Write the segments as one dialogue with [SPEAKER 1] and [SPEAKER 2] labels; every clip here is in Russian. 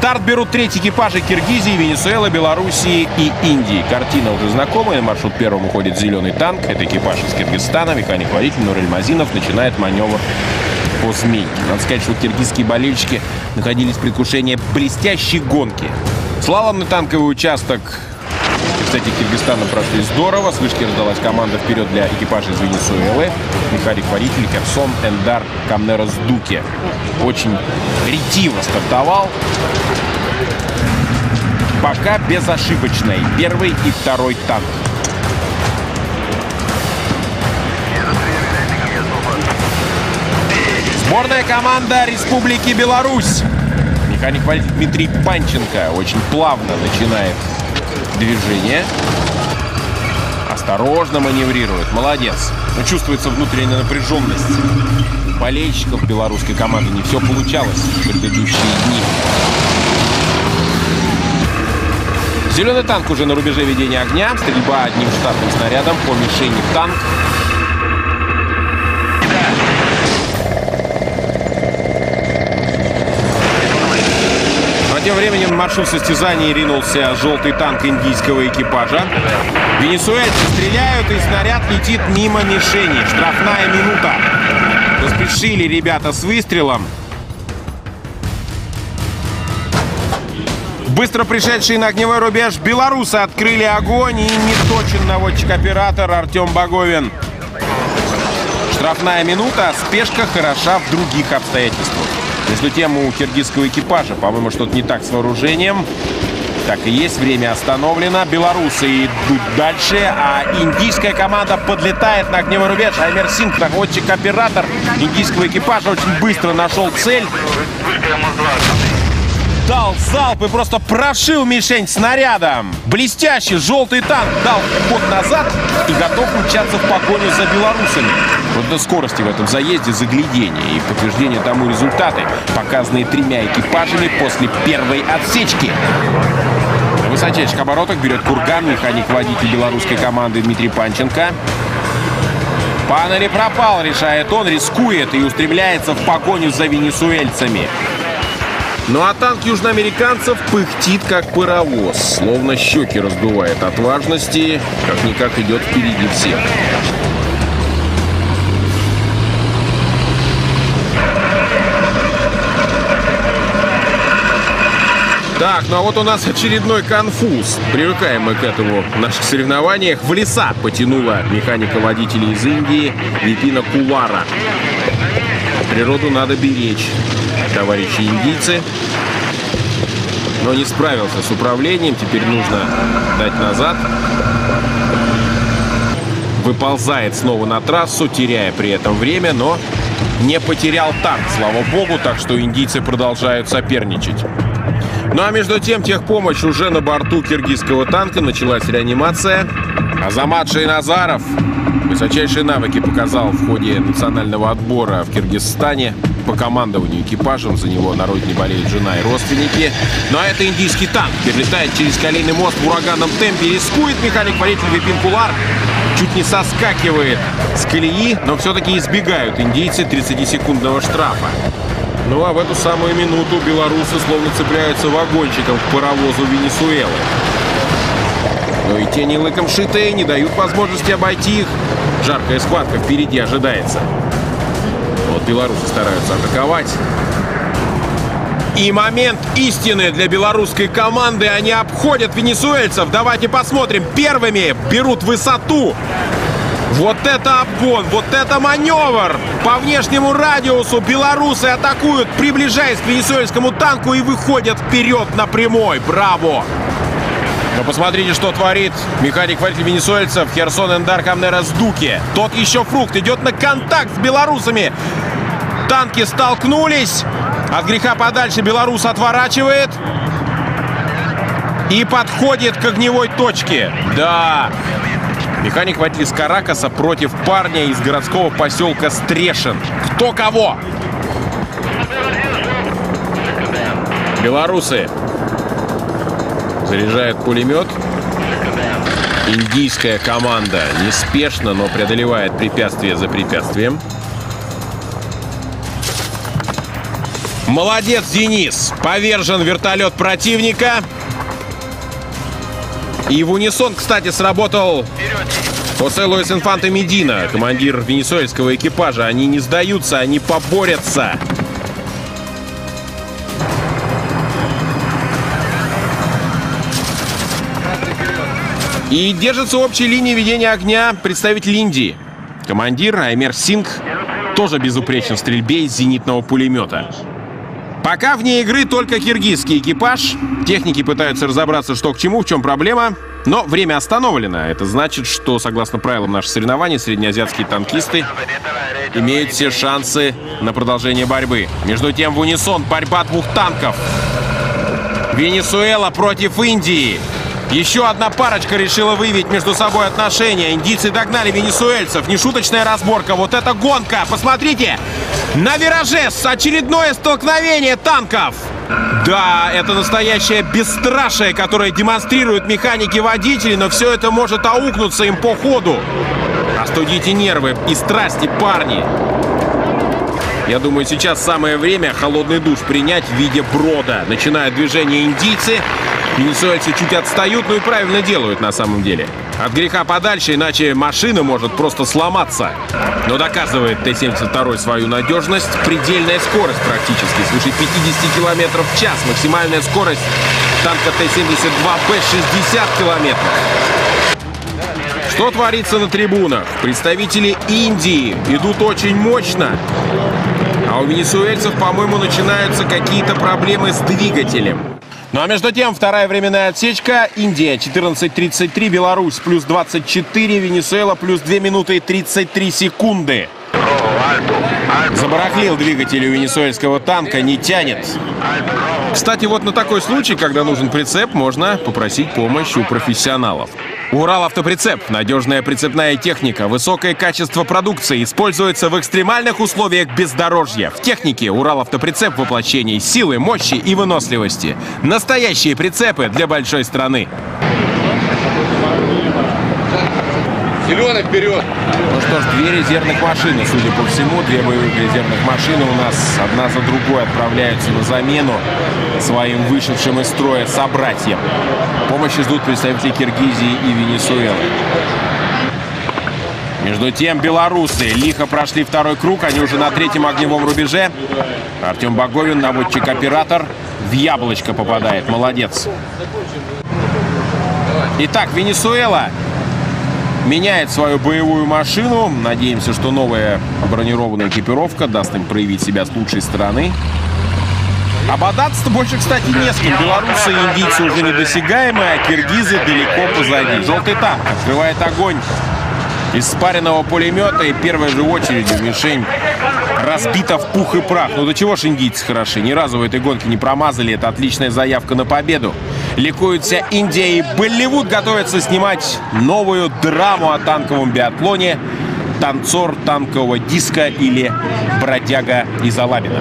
[SPEAKER 1] Старт берут третьи экипажи Киргизии, Венесуэлы, Белоруссии и Индии. Картина уже знакомая. На маршрут первым уходит зеленый танк. Это экипаж из Киргизстана. Механик-водитель Нурель Мазинов начинает маневр по змейке. Надо сказать, что киргизские болельщики находились в предвкушении блестящей гонки. Слаломный танковый участок, кстати, Киргизстаном прошли здорово. С вышки раздалась команда вперед для экипажа из Венесуэлы. Механик-водитель Херсон Эндар Камнерос Дуке очень ретиво стартовал. Пока безошибочный первый и второй танк. Сборная команда Республики Беларусь. Механик-водитель Дмитрий Панченко очень плавно начинает движение. Осторожно маневрирует. Молодец. Но чувствуется внутренняя напряженность. У болельщиков белорусской команды не все получалось в предыдущие дни. Зеленый танк уже на рубеже ведения огня. Стрельба одним штатным снарядом по мишени танк. Тем временем на маршрут состязаний ринулся желтый танк индийского экипажа. Венесуэльцы стреляют, и снаряд летит мимо мишени. Штрафная минута. Поспешили ребята с выстрелом. Быстро пришедшие на огневой рубеж белорусы открыли огонь, и не точен наводчик-оператор Артем Боговин. Штрафная минута, спешка хороша в других обстоятельствах. Между тем, у киргизского экипажа, по-моему, что-то не так с вооружением. Так и есть, время остановлено. Белорусы идут дальше, а индийская команда подлетает на огневой рубеж. Аймер Синг, наводчик-оператор индийского экипажа, очень быстро нашел цель. Дал залп и просто прошил мишень снарядом. Блестящий желтый танк дал ход назад и готов мчаться в погоню за белорусами. Вот до скорости в этом заезде заглядение. И в подтверждение тому результаты, показанные тремя экипажами после первой отсечки. На высочайших оборотах берет курган механик-водитель белорусской команды Дмитрий Панченко. Пан или пропал, решает он, рискует и устремляется в погоню за венесуэльцами. Ну а танк южноамериканцев пыхтит, как паровоз. Словно щеки раздувает от важности. Как-никак идет впереди всех. Так, ну а вот у нас очередной конфуз. Привыкаем мы к этому в наших соревнованиях. В леса потянула механика-водителя из Индии Випина Кулара. Природу надо беречь, товарищи индийцы. Но не справился с управлением. Теперь нужно дать назад. Выползает снова на трассу, теряя при этом время, но не потерял танк, слава богу. Так что индийцы продолжают соперничать. Ну а между тем, техпомощь уже на борту киргизского танка. Началась реанимация. Азамат Шейназаров высочайшие навыки показал в ходе национального отбора в Киргизстане. По командованию экипажем за него на родине болеют жена и родственники. Ну а это индийский танк. Перелетает через Колейный мост в ураганном темпе. Рискует механик-водитель Випин Кулар. Чуть не соскакивает с колеи, но все-таки избегают индийцы 30-секундного штрафа. Ну а в эту самую минуту белорусы словно цепляются вагончиком к паровозу Венесуэлы. Но и те не лыком шитые не дают возможности обойти их. Жаркая схватка впереди ожидается. Вот белорусы стараются атаковать. И момент истины для белорусской команды. Они обходят венесуэльцев. Давайте посмотрим. Первыми берут высоту. Вот это обгон, вот это маневр! По внешнему радиусу белорусы атакуют, приближаясь к венесуэльскому танку и выходят вперед на прямой. Браво! Но посмотрите, что творит механик-водитель венесуэльцев Херсон Эндар Камнерос Дуке. Тот еще фрукт, идет на контакт с белорусами. Танки столкнулись. От греха подальше белорус отворачивает. И подходит к огневой точке. Да... Механик-водитель из Каракаса против парня из городского поселка Стрешин. Кто кого? Белорусы заряжают пулемет. Индийская команда неспешно, но преодолевает препятствие за препятствием. Молодец, Денис. Повержен вертолет противника. И в унисон, кстати, сработал Хосе Луис Инфанте Медина, командир венесуэльского экипажа. Они не сдаются, они поборются. И держится общей линии ведения огня представитель Индии. Командир Аймер Сингх тоже безупречен в стрельбе из зенитного пулемета. Пока вне игры только киргизский экипаж. Техники пытаются разобраться, что к чему, в чем проблема. Но время остановлено. Это значит, что, согласно правилам наших соревнований, среднеазиатские танкисты имеют все шансы на продолжение борьбы. Между тем, в унисон борьба двух танков. Венесуэла против Индии. Еще одна парочка решила выявить между собой отношения. Индийцы догнали венесуэльцев. Нешуточная разборка. Вот это гонка. Посмотрите. На вираже очередное столкновение танков. Да, это настоящее бесстрашие, которое демонстрируют механики-водители, но все это может аукнуться им по ходу. Остудите нервы и страсти, парни. Я думаю, сейчас самое время холодный душ принять в виде брода. Начинают движение индийцы. Венесуэльцы чуть отстают, но и правильно делают на самом деле. От греха подальше, иначе машина может просто сломаться. Но доказывает Т-72 свою надежность. Предельная скорость практически, свыше 50 км в час. Максимальная скорость танка Т-72Б 60 км. Что творится на трибунах? Представители Индии идут очень мощно. А у венесуэльцев, по-моему, начинаются какие-то проблемы с двигателем. Ну а между тем, вторая временная отсечка. Индия 14:33, Беларусь плюс 24, Венесуэла плюс 2 минуты и 33 секунды. Забарахлил двигатель у венесуэльского танка, не тянет. Кстати, вот на такой случай, когда нужен прицеп, можно попросить помощь у профессионалов. Уралавтоприцеп. Надежная прицепная техника, высокое качество продукции, используется в экстремальных условиях бездорожья. В технике Уралавтоприцеп — воплощение силы, мощи и выносливости. Настоящие прицепы для большой страны.
[SPEAKER 2] Зеленый вперед!
[SPEAKER 1] Ну что ж, две резервных машины, судя по всему, две боевых резервных машины у нас одна за другой отправляются на замену своим вышедшим из строя собратьям. Помощи ждут представители Киргизии и Венесуэлы. Между тем, белорусы лихо прошли второй круг, они уже на третьем огневом рубеже. Артем Боговин, наводчик-оператор, в яблочко попадает, молодец. Итак, Венесуэла меняет свою боевую машину. Надеемся, что новая бронированная экипировка даст им проявить себя с лучшей стороны. А бодаться-то больше, кстати, не с кем. Белорусы и индийцы уже недосягаемы, а киргизы далеко позади. Желтый танк открывает огонь из спаренного пулемета, и первой же очередью мишень разбита в пух и прах. Ну до чего ж индийцы хороши. Ни разу в этой гонке не промазали. Это отличная заявка на победу. Ликует вся Индия, и Болливуд готовится снимать новую драму о танковом биатлоне «Танцор танкового диска» или «Бродяга из Алабина».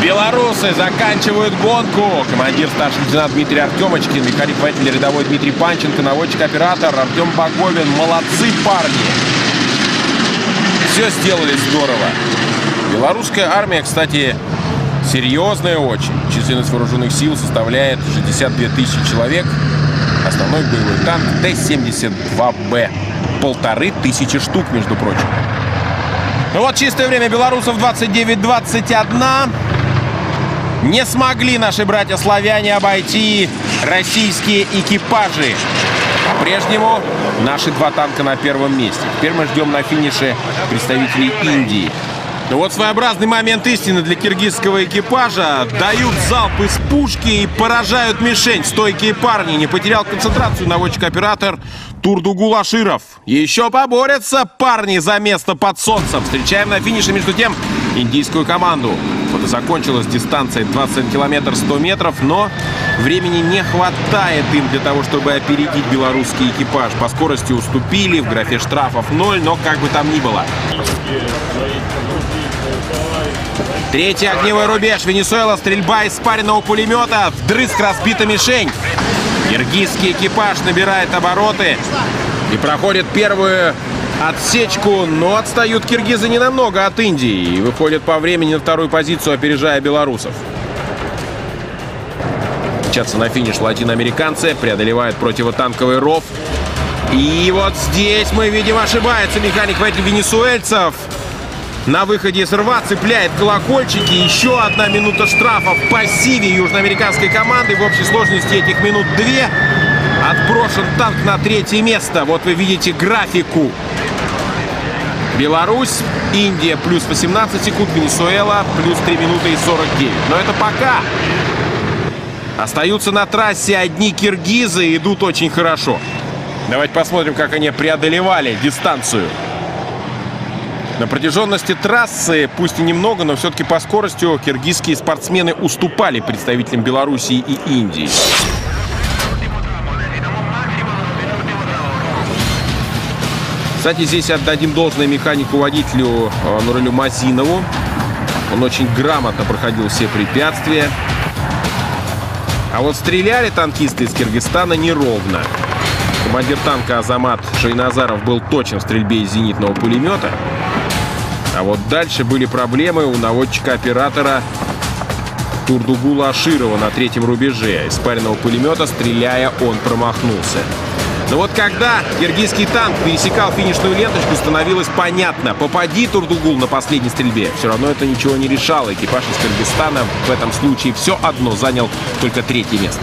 [SPEAKER 1] Белорусы заканчивают гонку. Командир старший лейтенант Дмитрий Артемочкин, механик-водитель рядовой Дмитрий Панченко, наводчик-оператор Артем Боговин. Молодцы, парни! Все сделали здорово. Белорусская армия, кстати, серьезная очень. Численность вооруженных сил составляет 62 тысячи человек. Основной боевой танк Т-72Б. 1500 штук, между прочим. Ну вот чистое время белорусов 29:21. Не смогли наши братья-славяне обойти российские экипажи. По-прежнему наши два танка на первом месте. Теперь мы ждем на финише представителей Индии. Ну вот своеобразный момент истины для киргизского экипажа. Дают залп из пушки и поражают мишень. Стойкие парни. Не потерял концентрацию наводчик-оператор Турдугул Аширов. Еще поборются парни за место под солнцем. Встречаем на финише между тем индийскую команду. Вот и закончилась дистанция 21 километр 100 метров, но времени не хватает им для того, чтобы опередить белорусский экипаж. По скорости уступили, в графе штрафов 0, но как бы там ни было. Третий огневой рубеж. Венесуэла. Стрельба из спаренного пулемета. Вдрызг разбита мишень. Киргизский экипаж набирает обороты и проходит первую отсечку, но отстают киргизы ненамного от Индии и выходят по времени на вторую позицию, опережая белорусов. Мчатся на финиш латиноамериканцы, преодолевают противотанковый ров. И вот здесь мы видим, ошибается механик-водитель венесуэльцев. На выходе из рва цепляет колокольчики. Еще 1 минута штрафа в пассиве южноамериканской команды. В общей сложности этих минут 2. Отброшен танк на 3-е место. Вот вы видите графику. Беларусь, Индия плюс 18 секунд, Венесуэла плюс 3 минуты и 49. Но это пока. Остаются на трассе одни киргизы и идут очень хорошо. Давайте посмотрим, как они преодолевали дистанцию. На протяженности трассы, пусть и немного, но все-таки по скорости киргизские спортсмены уступали представителям Белоруссии и Индии. Кстати, здесь отдадим должное механику-водителю Нуралю Мазинову. Он очень грамотно проходил все препятствия. А вот стреляли танкисты из Киргизстана неровно. Командир танка Азамат Шайназаров был точен в стрельбе из зенитного пулемета. А вот дальше были проблемы у наводчика-оператора Турдугула Аширова на 3-м рубеже. Из спаренного пулемета, стреляя, он промахнулся. Но вот когда киргизский танк пересекал финишную ленточку, становилось понятно. Попади Турдугул на последней стрельбе, все равно это ничего не решало. Экипаж из Кыргызстана в этом случае все одно занял только 3-е место.